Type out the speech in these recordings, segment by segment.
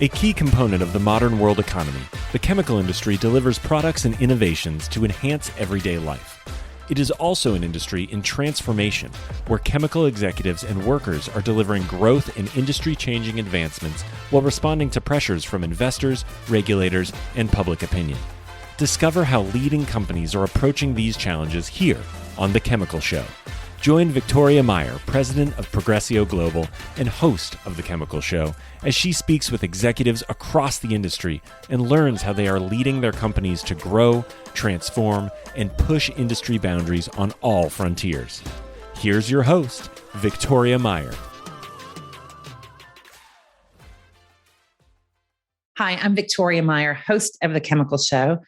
A key component of the modern world economy, the chemical industry delivers products and innovations to enhance everyday life. It is also an industry in transformation, where chemical executives and workers are delivering growth and industry-changing advancements while responding to pressures from investors, regulators, and public opinion. Discover how leading companies are approaching these challenges here on The Chemical Show. Join Victoria Meyer, president of Progressio Global and host of The Chemical Show, as she speaks with executives across the industry and learns how they are leading their companies to grow, transform, and push industry boundaries on all frontiers. Here's your host, Victoria Meyer. Hi, I'm Victoria Meyer, host of The Chemical Show.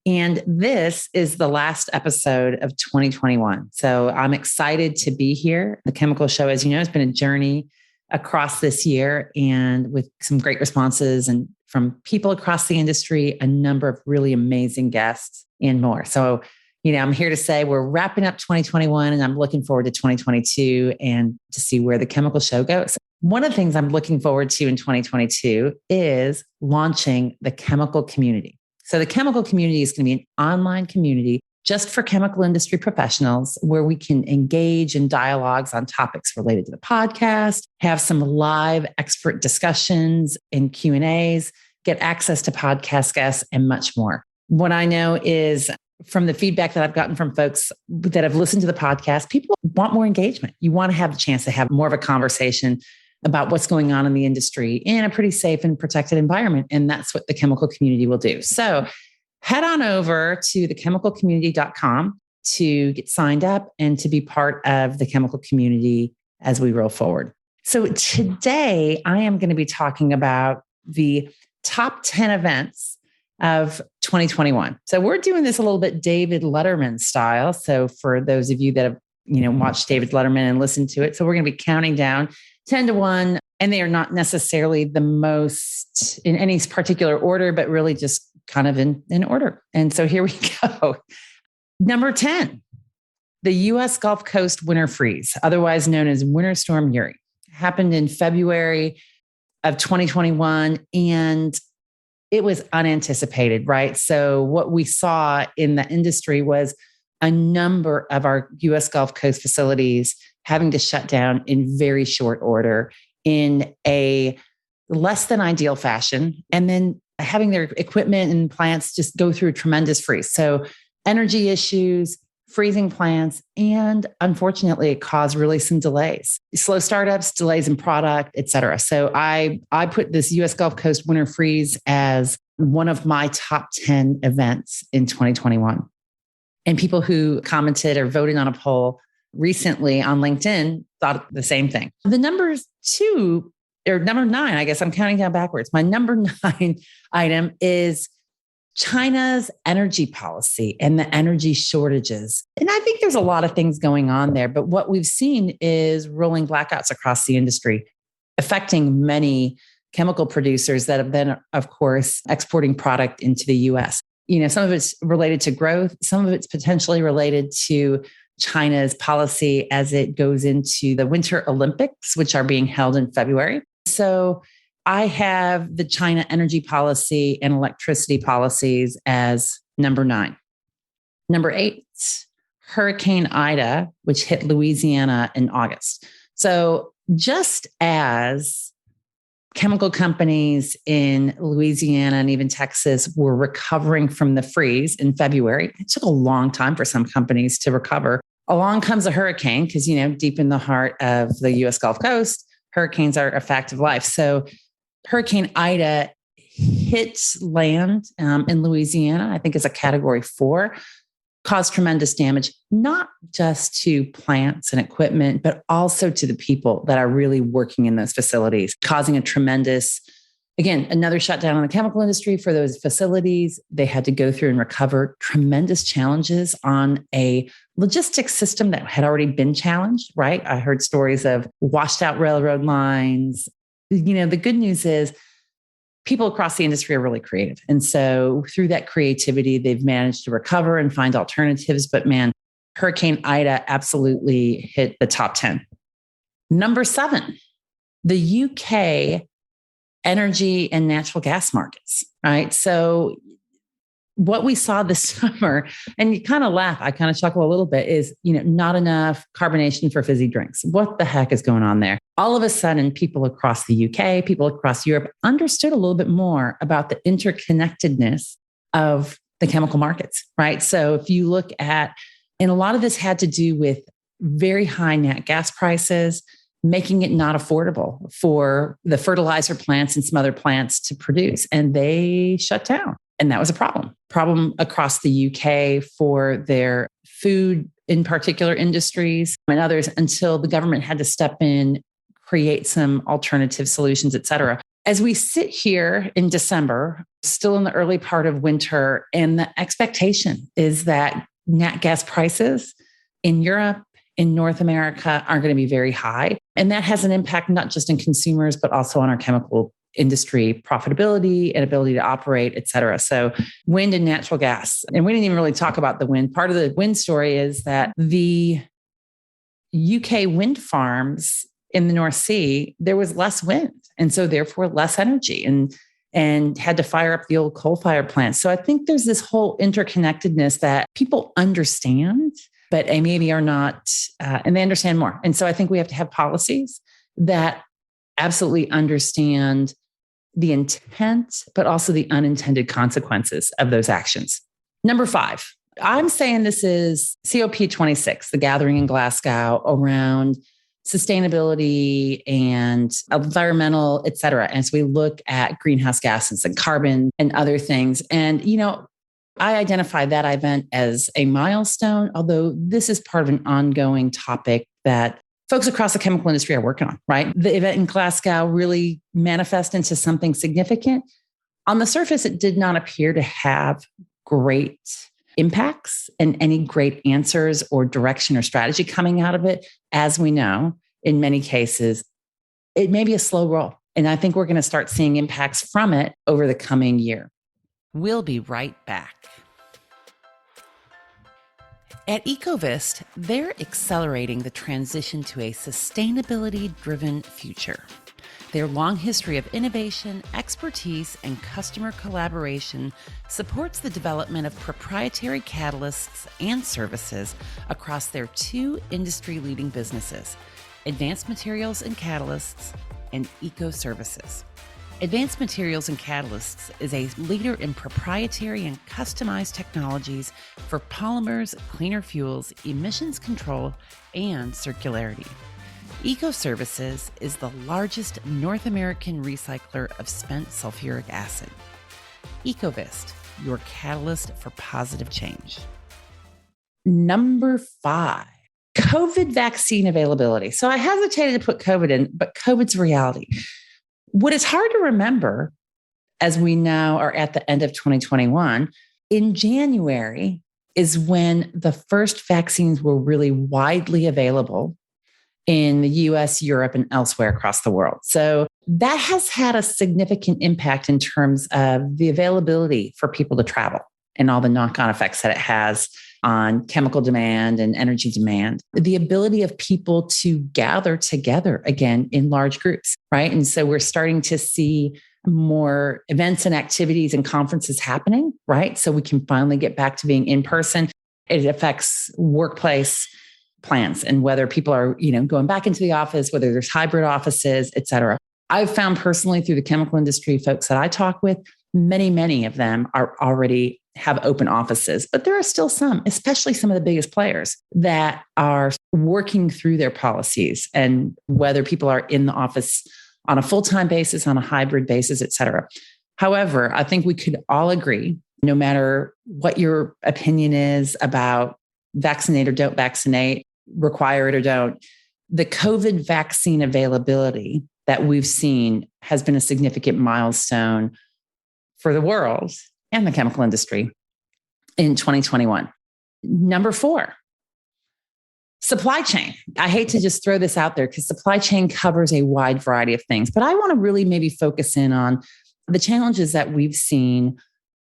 And this is the last episode of 2021. So I'm excited to be here. The Chemical Show, as you know, has been a journey across this year and with some great responses and from people across the industry, a number of really amazing guests and more. So, I'm here to say we're wrapping up 2021 and I'm looking forward to 2022 and to see where the Chemical Show goes. One of the things I'm looking forward to in 2022 is launching the chemical community. So the chemical community is going to be an online community just for chemical industry professionals where we can engage in dialogues on topics related to the podcast, have some live expert discussions and Q&As, get access to podcast guests, and much more. What I know is from the feedback that I've gotten from folks that have listened to the podcast, people want more engagement. You want to have the chance to have more of a conversation about what's going on in the industry in a pretty safe and protected environment. And that's what the chemical community will do. So head on over to thechemicalcommunity.com to get signed up and to be part of the chemical community as we roll forward. So today I am going to be talking about the top 10 events of 2021. So we're doing this a little bit David Letterman style. So for those of you that have, watched David Letterman and listened to it, so we're going to be counting down 10 to 1, and they are not necessarily the most in any particular order, but really just kind of in order. And so here we go. Number 10, the U.S. Gulf Coast winter freeze, otherwise known as Winter Storm Uri, happened in February of 2021, and it was unanticipated, right? So what we saw in the industry was a number of our U.S. Gulf Coast facilities having to shut down in very short order in a less than ideal fashion, and then having their equipment and plants just go through a tremendous freeze. So energy issues, freezing plants, and unfortunately, it caused really some delays, slow startups, delays in product, et cetera. So I put this U.S. Gulf Coast winter freeze as one of my top 10 events in 2021. And people who commented or voted on a poll recently on LinkedIn thought the same thing. The number 9, I guess I'm counting down backwards. My number 9 item is China's energy policy and the energy shortages. And I think there's a lot of things going on there, but what we've seen is rolling blackouts across the industry, affecting many chemical producers that have been, of course, exporting product into the US. Some of it's related to growth. Some of it's potentially related to China's policy as it goes into the Winter Olympics, which are being held in February. So I have the China energy policy and electricity policies as number 9. Number 8, Hurricane Ida, which hit Louisiana in August. So just as chemical companies in Louisiana and even Texas were recovering from the freeze in February, it took a long time for some companies to recover. Along comes a hurricane because, deep in the heart of the U.S. Gulf Coast, hurricanes are a fact of life. So Hurricane Ida hit land in Louisiana, I think it's a category 4, caused tremendous damage, not just to plants and equipment, but also to the people that are really working in those facilities, causing a tremendous, again, another shutdown in the chemical industry for those facilities. They had to go through and recover tremendous challenges on a logistics system that had already been challenged, right? I heard stories of washed out railroad lines. The good news is people across the industry are really creative. And so through that creativity, they've managed to recover and find alternatives. But man, Hurricane Ida absolutely hit the top 10. Number 7, the UK energy and natural gas markets, right? So what we saw this summer, and you kind of laugh, I kind of chuckle a little bit, is, not enough carbonation for fizzy drinks. What the heck is going on there? All of a sudden, people across the UK, people across Europe understood a little bit more about the interconnectedness of the chemical markets, right? So if you look at, and a lot of this had to do with very high nat gas prices, making it not affordable for the fertilizer plants and some other plants to produce. And they shut down. And that was a problem across the UK for their food, in particular industries and others, until the government had to step in, create some alternative solutions, et cetera. As we sit here in December, still in the early part of winter, and the expectation is that nat gas prices in Europe, in North America, are going to be very high. And that has an impact not just on consumers, but also on our chemical industry profitability and ability to operate, et cetera. So wind and natural gas. And we didn't even really talk about the wind. Part of the wind story is that the UK wind farms in the North Sea, there was less wind. And so therefore less energy and had to fire up the old coal-fired plants. So I think there's this whole interconnectedness that people understand, but maybe are not, and they understand more. And so I think we have to have policies that absolutely understand the intent, but also the unintended consequences of those actions. Number 5, I'm saying this is COP26, the gathering in Glasgow around sustainability and environmental, et cetera. As we look at greenhouse gases and carbon and other things. And, I identify that event as a milestone, although this is part of an ongoing topic that folks across the chemical industry are working on, right? The event in Glasgow really manifests into something significant. On the surface, it did not appear to have great impacts and any great answers or direction or strategy coming out of it. As we know, in many cases, it may be a slow roll. And I think we're going to start seeing impacts from it over the coming year. We'll be right back. At Ecovist, they're accelerating the transition to a sustainability-driven future. Their long history of innovation, expertise, and customer collaboration supports the development of proprietary catalysts and services across their 2 industry-leading businesses, Advanced Materials and Catalysts and Eco Services. Advanced Materials and Catalysts is a leader in proprietary and customized technologies for polymers, cleaner fuels, emissions control, and circularity. Eco Services is the largest North American recycler of spent sulfuric acid. Ecovist, your catalyst for positive change. Number 5, COVID vaccine availability. So I hesitated to put COVID in, but COVID's a reality. What is hard to remember, as we now are at the end of 2021, in January is when the first vaccines were really widely available in the US, Europe, and elsewhere across the world. So that has had a significant impact in terms of the availability for people to travel and all the knock-on effects that it has on chemical demand and energy demand, the ability of people to gather together again in large groups, right? And so we're starting to see more events and activities and conferences happening, right? So we can finally get back to being in person. It affects workplace plans and whether people are, going back into the office, whether there's hybrid offices, et cetera. I've found personally through the chemical industry, folks that I talk with, many of them are already have open offices, but there are still some, especially some of the biggest players that are working through their policies and whether people are in the office on a full-time basis, on a hybrid basis, et cetera. However, I think we could all agree, no matter what your opinion is about vaccinate or don't vaccinate, require it or don't, the COVID vaccine availability that we've seen has been a significant milestone for the world and the chemical industry in 2021. Number 4, supply chain. I hate to just throw this out there because supply chain covers a wide variety of things, but I want to really maybe focus in on the challenges that we've seen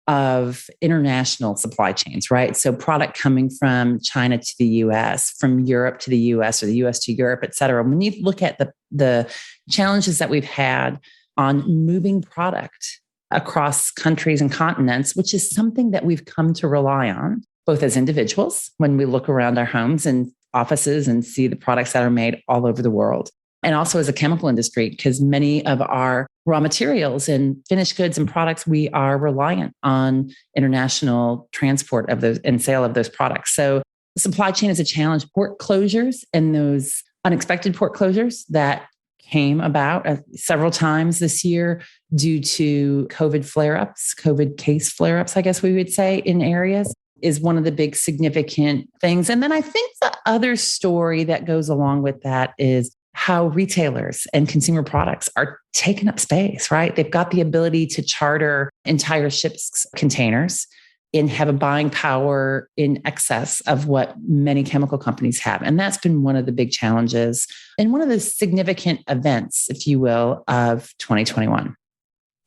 of international supply chains, right? So product coming from China to the US, from Europe to the US, or the US to Europe, et cetera. When you look at the challenges that we've had on moving product across countries and continents, which is something that we've come to rely on, both as individuals when we look around our homes and offices and see the products that are made all over the world. And also as a chemical industry, because many of our raw materials and finished goods and products, we are reliant on international transport of those and sale of those products. So the supply chain is a challenge. Port closures and those unexpected port closures that came about several times this year due to COVID flare-ups, COVID case flare-ups, I guess we would say, in areas, is one of the big significant things. And then I think the other story that goes along with that is how retailers and consumer products are taking up space, right? They've got the ability to charter entire ships containers and have a buying power in excess of what many chemical companies have. And that's been one of the big challenges and one of the significant events, if you will, of 2021.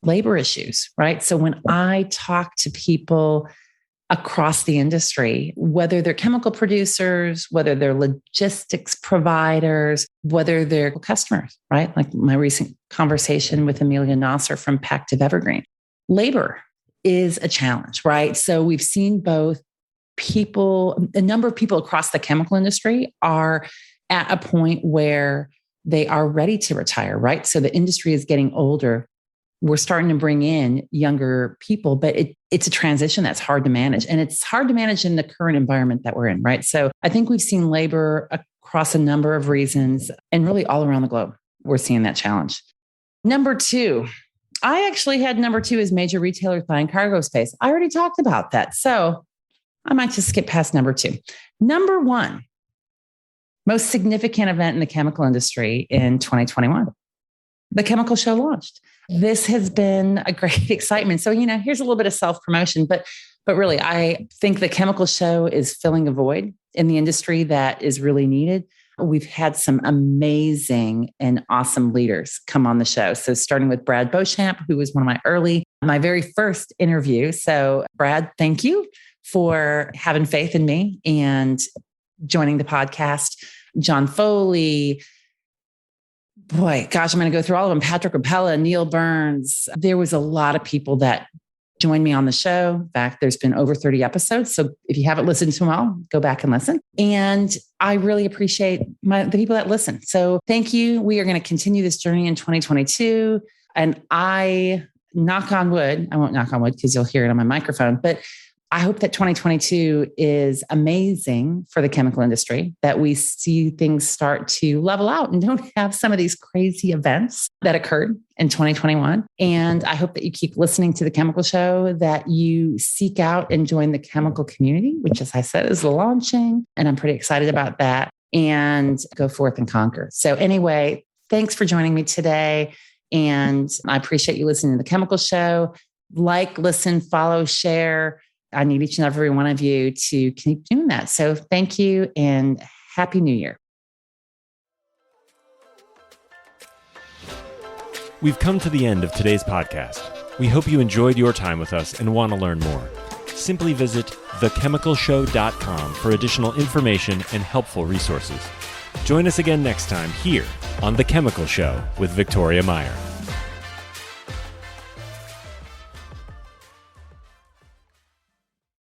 Labor issues, right? So when I talk to people across the industry, whether they're chemical producers, whether they're logistics providers, whether they're customers, right? Like my recent conversation with Amelia Nasser from Pactive Evergreen. Labor is a challenge, right? So we've seen both people, a number of people across the chemical industry are at a point where they are ready to retire, right? So the industry is getting older. We're starting to bring in younger people, but it's a transition that's hard to manage. And it's hard to manage in the current environment that we're in, right? So I think we've seen labor across a number of reasons and really all around the globe. We're seeing that challenge. Number two, I actually had number two as major retailers buying cargo space. I already talked about that. So I might just skip past number two. Number one, most significant event in the chemical industry in 2021, the Chemical Show launched. This has been a great excitement. So, here's a little bit of self-promotion, but really, I think the Chemical Show is filling a void in the industry that is really needed. We've had some amazing and awesome leaders come on the show. So starting with Brad Beauchamp, who was one of my very first interview. So Brad, thank you for having faith in me and joining the podcast. John Foley, boy, gosh, I'm going to go through all of them. Patrick Rapella, Neil Burns. There was a lot of people that joined me on the show. In fact, there's been over 30 episodes. So if you haven't listened to them all, go back and listen. And I really appreciate the people that listen. So thank you. We are going to continue this journey in 2022. And I knock on wood, I won't knock on wood because you'll hear it on my microphone, but I hope that 2022 is amazing for the chemical industry, that we see things start to level out and don't have some of these crazy events that occurred in 2021. And I hope that you keep listening to the Chemical Show, that you seek out and join the chemical community, which, as I said, is launching. And I'm pretty excited about that, and go forth and conquer. So anyway, thanks for joining me today. And I appreciate you listening to the Chemical Show. Like, listen, follow, share. I need each and every one of you to keep doing that. So thank you and Happy New Year. We've come to the end of today's podcast. We hope you enjoyed your time with us and want to learn more. Simply visit thechemicalshow.com for additional information and helpful resources. Join us again next time here on The Chemical Show with Victoria Meyer.